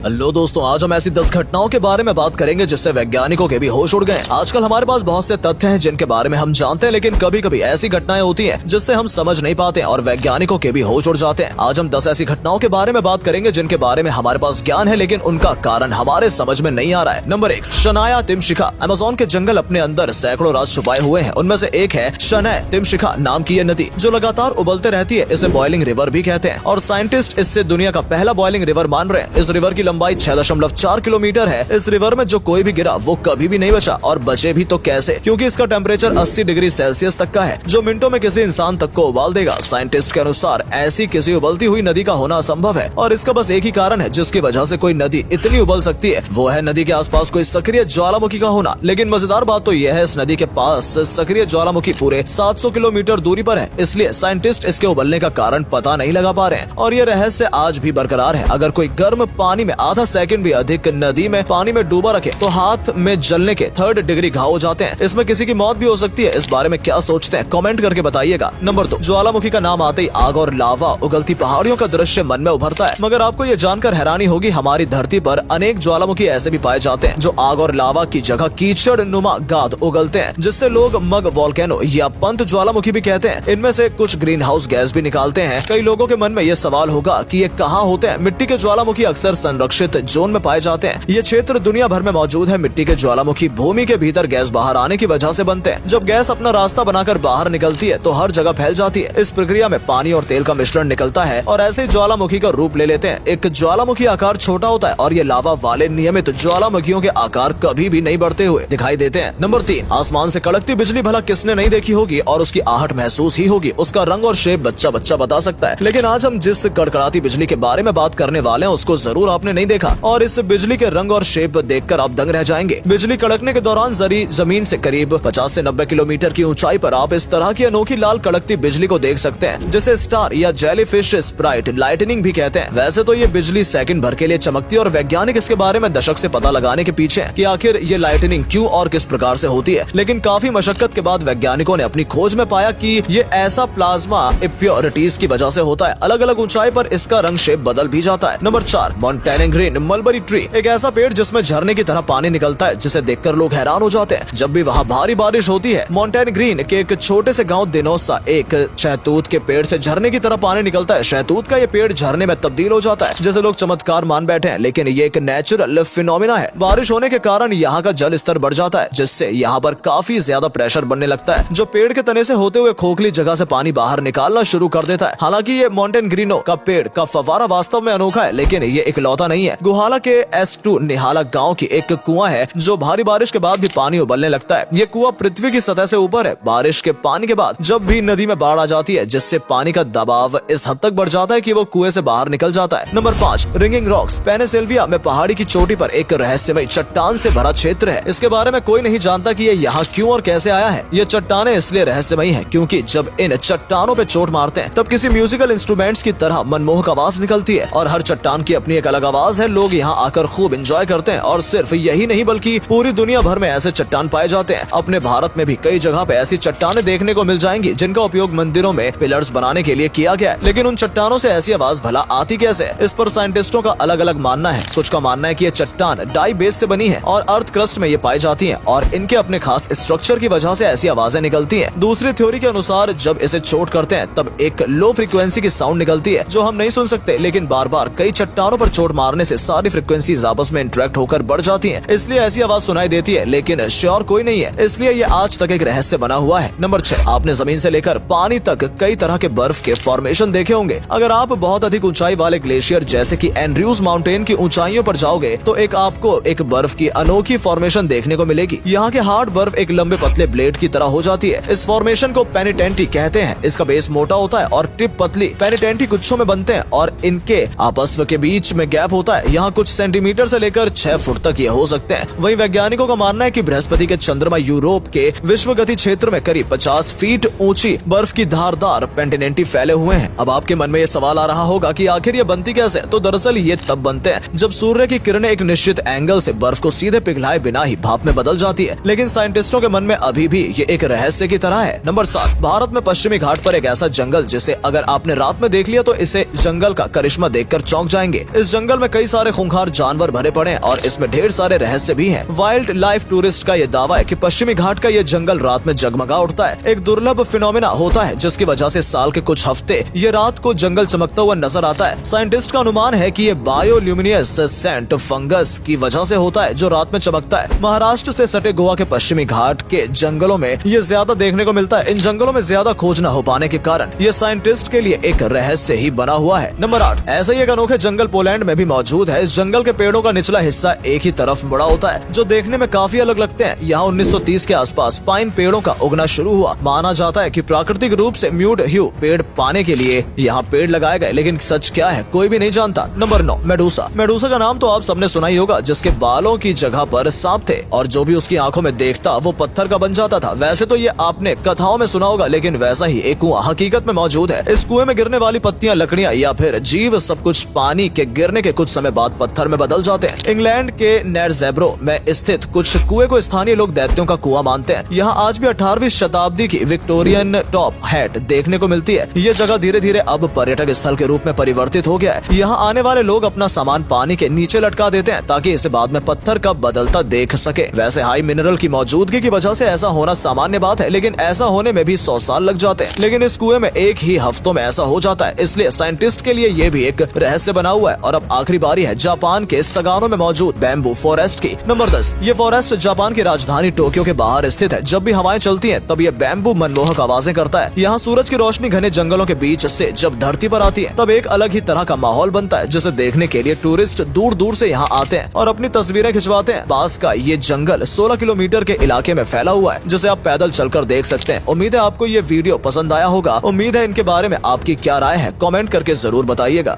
Hello दोस्तों, आज हम ऐसी 10 घटनाओं के बारे में बात करेंगे जिससे वैज्ञानिकों के भी होश उड़ गए। आजकल हमारे पास बहुत से तथ्य हैं जिनके बारे में हम जानते हैं, लेकिन कभी कभी ऐसी घटनाएं होती हैं जिससे हम समझ नहीं पाते और वैज्ञानिकों के भी होश उड़ जाते हैं। आज हम 10 ऐसी घटनाओं के बारे में बात करेंगे जिनके बारे में हमारे पास ज्ञान है, लेकिन उनका कारण हमारे समझ में नहीं आ रहा है। नंबर 1, शनाया तिमशिखा। अमेज़न के जंगल अपने अंदर सैकड़ों राज छुपाए हुए हैं। उनमें से एक है शनाया तिमशिखा नाम की यह नदी जो लगातार उबलते रहती है। इसे बॉइलिंग रिवर भी कहते हैं और साइंटिस्ट इससे दुनिया का पहला बॉइलिंग रिवर मान रहे हैं। इस रिवर की लंबाई 6.4 किलोमीटर है। इस रिवर में जो कोई भी गिरा वो कभी भी नहीं बचा, और बचे भी तो कैसे, क्योंकि इसका टेम्परेचर 80 डिग्री सेल्सियस तक का है जो मिनटों में किसी इंसान तक को उबाल देगा। साइंटिस्ट के अनुसार ऐसी किसी उबलती हुई नदी का होना असंभव है और इसका बस एक ही कारण है जिसकी वजह से कोई नदी इतनी उबल सकती है, वो है नदी के आसपास कोई सक्रिय ज्वालामुखी का होना। लेकिन मजेदार बात तो यह है इस नदी के पास सक्रिय ज्वालामुखी पूरे 700 किलोमीटर दूरी पर है, इसलिए साइंटिस्ट इसके उबलने का कारण पता नहीं लगा पा रहे हैं और ये रहस्य आज भी बरकरार है। अगर कोई गर्म पानी में आधा सेकंड भी अधिक नदी में पानी में डूबा रखे तो हाथ में जलने के 3rd डिग्री घाव हो जाते हैं। इसमें किसी की मौत भी हो सकती है। इस बारे में क्या सोचते हैं कमेंट करके बताइएगा। नंबर 2, ज्वालामुखी का नाम आते ही आग और लावा उगलती पहाड़ियों का दृश्य मन में उभरता है, मगर आपको ये जानकर हैरानी होगी हमारी धरती पर अनेक ज्वालामुखी ऐसे भी पाए जाते हैं जो आग और लावा की जगह कीचड़ नुमा गाद उगलते हैं, जिससे लोग मग वोल्केनो या पंत ज्वालामुखी भी कहते हैं। इनमें से कुछ ग्रीन हाउस गैस भी निकालते हैं। कई लोगों के मन में ये सवाल होगा कि ये कहाँ होते हैं। मिट्टी के ज्वालामुखी अक्सर संरक्षित जोन में पाए जाते हैं। ये क्षेत्र दुनिया भर में मौजूद है। मिट्टी के ज्वालामुखी भूमि के भीतर गैस बाहर आने की वजह से बनते हैं। जब गैस अपना रास्ता बनाकर बाहर निकलती है तो हर जगह फैल जाती है। इस प्रक्रिया में पानी और तेल का मिश्रण निकलता है और ऐसे ज्वालामुखी का रूप ले लेते हैं। एक ज्वालामुखी आकार छोटा होता है और ये लावा वाले नियमित ज्वालामुखियों के आकार कभी भी नहीं बढ़ते हुए दिखाई देते हैं। नंबर 3, आसमान से कड़कती बिजली भला किसने नहीं देखी होगी और उसकी आहट महसूस ही होगी। उसका रंग और शेप बच्चा बच्चा बता सकता है, लेकिन आज हम जिस कड़कड़ाती बिजली के बारे में बात करने वाले हैं उसको जरूर आपने नहीं देखा और इस बिजली के रंग और शेप देखकर आप दंग रह जाएंगे। बिजली कड़कने के दौरान जमीन से करीब 50 से 90 किलोमीटर की ऊंचाई पर आप इस तरह की अनोखी लाल कड़कती बिजली को देख सकते हैं, जिसे स्टार या जेलीफिश स्प्राइट लाइटनिंग भी कहते हैं। वैसे तो ये बिजली सेकंड भर के लिए चमकती है और वैज्ञानिक इसके बारे में दशक से पता लगाने के पीछे कि आखिर ये लाइटनिंग क्यों और किस प्रकार से होती है, लेकिन काफी मशक्कत के बाद वैज्ञानिकों ने अपनी खोज में पाया कि ये ऐसा प्लाज्मा इम्प्योरिटीज की वजह से होता है। अलग अलग ऊंचाई पर इसका रंग शेप बदल भी जाता है। Number 4, mountain green mulberry tree, एक ऐसा पेड़ जिसमें झरने की तरह पानी निकलता है, जिसे देखकर लोग हैरान हो जाते हैं जब भी वहाँ भारी बारिश होती है। मोंटेन ग्रीन के एक छोटे से गांव दिनोसा एक शहतूत के पेड़ से झरने की तरह पानी निकलता है। शहतूत का ये पेड़ झरने में तब्दील हो जाता है, जैसे लोग चमत्कार मान बैठे हैं, लेकिन ये एक नेचुरल फिनोमिना है। बारिश होने के कारण यहाँ का जल स्तर बढ़ जाता है, जिससे यहाँ पर काफी ज्यादा प्रेशर बनने लगता है, जो पेड़ के तने से होते हुए खोखली जगह से पानी बाहर निकालना शुरू कर देता है। हालांकि ये मोंटेन ग्रीनो का पेड़ का फव्वारा वास्तव में अनोखा है, लेकिन ये इकलौता नहीं है। गुहाला के S2 निहाला गाँव की एक कुआं है जो भारी बारिश के बाद भी पानी उबलने लगता है। ये कुआं पृथ्वी की सतह से ऊपर है। बारिश के पानी के बाद जब भी नदी में बाढ़ आ जाती है, जिससे पानी का दबाव इस हद तक बढ़ जाता है कि वो कुएं से बाहर निकल जाता है। नंबर 5, रिंगिंग रॉक्स, पेनिसिल्विया में पहाड़ी की चोटी पर एक रहस्यमय चट्टान से भरा क्षेत्र है। इसके बारे में कोई नहीं जानता कि ये यहाँ क्यों और कैसे आया है। ये चट्टानें इसलिए रहस्यमयी है क्योंकि जब इन चट्टानों पे चोट मारते हैं तब किसी म्यूजिकल इंस्ट्रूमेंट्स की तरह मनमोहक आवाज निकलती है और हर चट्टान की अपनी एक अलग आवाज है। लोग यहाँ आकर खूब एंजॉय करते हैं और सिर्फ यही नहीं बल्कि पूरी दुनिया भर में ऐसे चट्टान पाए जाते हैं। अपने भारत में भी कई जगह पे ऐसी चट्टानें देखने को मिल जाएंगी जिनका उपयोग मंदिरों में पिलर्स बनाने के लिए किया गया है, लेकिन उन चट्टानों से ऐसी आवाज भला आती कैसे? इस पर साइंटिस्टों का अलग अलग मानना है। कुछ का मानना है कि ये चट्टान डाई बेस से बनी है और अर्थ क्रस्ट में ये पाई जाती हैं और इनके अपने खास स्ट्रक्चर की वजह से ऐसी आवाजें निकलती हैं। दूसरी थ्योरी के अनुसार जब इसे चोट करते हैं तब एक लो फ्रीक्वेंसी की साउंड निकलती है जो हम नहीं सुन सकते, लेकिन बार बार कई चट्टानों पर चोट मारने से सारी फ्रीक्वेंसीज आपस में इंटरेक्ट होकर बढ़ जाती हैं, इसलिए ऐसी आवाज सुनाई देती है, लेकिन श्योर कोई नहीं है, इसलिए ये आज तक एक रहस्य बना हुआ है। नंबर 6, आपने जमीन से लेकर पानी तक कई तरह के बर्फ के फॉर्मेशन देखे होंगे। अगर आप बहुत अधिक ऊंचाई वाले ग्लेशियर जैसे कि एंड्रयूज माउंटेन की ऊंचाइयों पर जाओगे तो आपको एक बर्फ की अनोखी फॉर्मेशन देखने को मिलेगी। यहाँ के हार्ड बर्फ एक लंबे पतले ब्लेड की तरह हो जाती है। इस फॉर्मेशन को पेनिटेंटी कहते हैं। इसका बेस मोटा होता है और टिप पतली। पेनिटेंटी गुच्छों में बनते हैं और इनके आपस के बीच में गैप होता है। यहाँ कुछ सेंटीमीटर से लेकर 6 फुट तक ये हो सकते हैं। वहीं वैज्ञानिकों का मानना है कि बृहस्पति के चंद्रमा यूरोप के विश्वगति क्षेत्र में करीब 50 फीट ऊंची बर्फ की धारदार पेंटिनेंटी फैले हुए हैं। अब आपके मन में ये सवाल आ रहा होगा कि आखिर ये बनती कैसे? तो दरअसल ये तब बनते हैं जब सूर्य की किरणें एक निश्चित एंगल से बर्फ को सीधे पिघलाए बिना ही भाप में बदल जाती है, लेकिन साइंटिस्टों के मन में अभी भी ये एक रहस्य की तरह है। नंबर 7, भारत में पश्चिमी घाट पर एक ऐसा जंगल जिसे अगर आपने रात में देख लिया तो इसे जंगल का करिश्मा देखकर चौंक जाएंगे। इस जंगल में कई सारे खूंखार जानवर भरे पड़े हैं और इसमें ढेर सारे रहस्य भी हैं। वाइल्ड लाइफ टूरिस्ट का ये दावा है कि पश्चिमी घाट का ये जंगल रात में जगमगा उठता है। एक दुर्लभ फिनोमेना होता है जिसकी वजह से साल के कुछ हफ्ते ये रात को जंगल चमकता हुआ नजर आता है। साइंटिस्ट का अनुमान है कि ये बायोल्यूमिनियस सेंट फंगस की वजह से होता है जो रात में चमकता है। महाराष्ट्र से सटे गोवा के पश्चिमी घाट के जंगलों में ये ज्यादा देखने को मिलता है। इन जंगलों में ज्यादा खोज न हो पाने के कारण ये साइंटिस्ट के लिए एक रहस्य ही बना हुआ है। नंबर 8, ऐसा ही एक अनोखे जंगल पोलैंड में भी मौजूद है। इस जंगल के पेड़ों का निचला हिस्सा एक ही तरफ मुड़ा होता है जो देखने में काफी अलग लगते हैं। यहाँ 1930 के आसपास पाइन पेड़ों का उगना शुरू हुआ। माना जाता है कि प्राकृतिक रूप से म्यूड ह्यू पेड़ पाने के लिए यहाँ पेड़ लगाए गए, लेकिन सच क्या है कोई भी नहीं जानता। Number 9, Medusa. मेडूसा का नाम तो आप सबने सुना ही होगा, जिसके बालों की जगह पर सांप थे और जो भी उसकी आंखों में देखता वो पत्थर का बन जाता था। वैसे तो ये आपने कथाओं में सुना होगा, लेकिन वैसा ही एक कुआं हकीकत में मौजूद है। इस कुएं में गिरने वाली पत्तियां, लकड़ियां या फिर जीव सब कुछ पानी के गिरने के कुछ समय बाद पत्थर में बदल जाते हैं। इंग्लैंड के नेरजेब्रो में स्थित कुछ कुएं को स्थानीय लोग दैत्यों का कुआं मानते हैं। यहाँ आज भी 18वीं शताब्दी की विक्टोरियन टॉप हैट देखने को मिलती है। ये जगह धीरे धीरे अब पर्यटक स्थल के रूप में परिवर्तित हो गया है। यहाँ आने वाले लोग अपना सामान पानी के नीचे लटका देते हैं ताकि इसे बाद में पत्थर का बदलता देख सके। वैसे हाई मिनरल की मौजूदगी की वजह से ऐसा होना सामान्य बात है, लेकिन ऐसा होने में भी 100 साल लग जाते हैं। लेकिन इस कुएं में एक ही हफ्तों में ऐसा हो जाता है, इसलिए साइंटिस्ट के लिए ये भी एक रहस्य बना हुआ है। और अब आखिरी बारी है जापान के सगानो में मौजूद बैम्बू फॉरेस्ट की। नंबर 10, ये फॉरेस्ट जापान की राजधानी टोक्यो के बाहर स्थित है। जब भी हवाएं चलती हैं तब ये बैम्बू मनमोहक आवाजें करता है। यहाँ सूरज की रोशनी घने जंगलों के बीच से जब धरती पर आती है तब एक अलग ही तरह का माहौल बनता है, जिसे देखने के लिए टूरिस्ट दूर दूर से यहाँ आते हैं और अपनी तस्वीरें खिंचवाते हैं। पास का ये जंगल 16 किलोमीटर के इलाके में फैला हुआ है, जिसे आप पैदल चलकर देख सकते हैं। उम्मीद है आपको ये वीडियो पसंद आया होगा। उम्मीद है इनके बारे में आपकी क्या राय है, कमेंट करके जरूर बताइएगा।